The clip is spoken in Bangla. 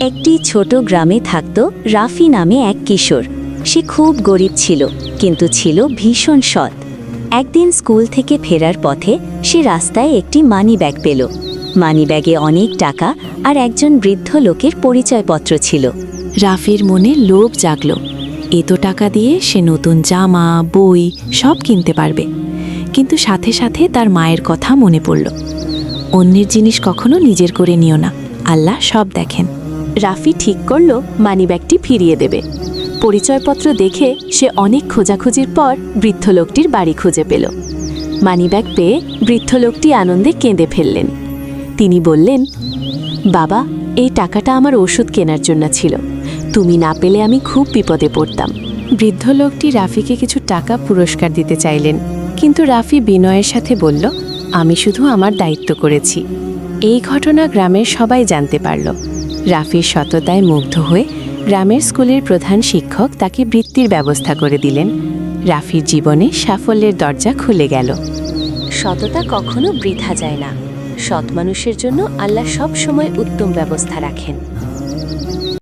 একটি ছোট গ্রামে থাকত রাফি নামে এক কিশোর। সে খুব গরিব ছিল, কিন্তু ছিল ভীষণ সৎ। একদিন স্কুল থেকে ফেরার পথে সে রাস্তায় একটি মানিব্যাগ পেল। মানিব্যাগে অনেক টাকা আর একজন বৃদ্ধ লোকের পরিচয়পত্র ছিল। রাফির মনে লোভ জাগল। এত টাকা দিয়ে সে নতুন জামা, বই সব কিনতে পারবে। কিন্তু সাথে সাথে তার মায়ের কথা মনে পড়ল। অন্যের জিনিস কখনো নিজের করে নিও না, আল্লাহ সব দেখেন। রাফি ঠিক করল মানিব্যাগটি ফিরিয়ে দেবে। পরিচয়পত্র দেখে সে অনেক খোঁজাখুঁজির পর বৃদ্ধ লোকটির বাড়ি খুঁজে পেল। মানিব্যাগ পেয়ে বৃদ্ধ লোকটি আনন্দে কেঁদে ফেললেন। তিনি বললেন, বাবা, এই টাকাটা আমার ওষুধ কেনার জন্য ছিল। তুমি না পেলে আমি খুব বিপদে পড়তাম। বৃদ্ধ লোকটি রাফিকে কিছু টাকা পুরস্কার দিতে চাইলেন, কিন্তু রাফি বিনয়ের সাথে বলল, আমি শুধু আমার দায়িত্ব করেছি। এই ঘটনা গ্রামের সবাই জানতে পারল। রাফির সততায় মুগ্ধ হয়ে গ্রামের স্কুলের প্রধান শিক্ষক তাকে বৃত্তির ব্যবস্থা করে দিলেন। রাফির জীবনে সাফল্যের দরজা খুলে গেল। সততা কখনো বৃথা যায় না। সৎ মানুষের জন্য আল্লাহ সব সময় উত্তম ব্যবস্থা রাখেন।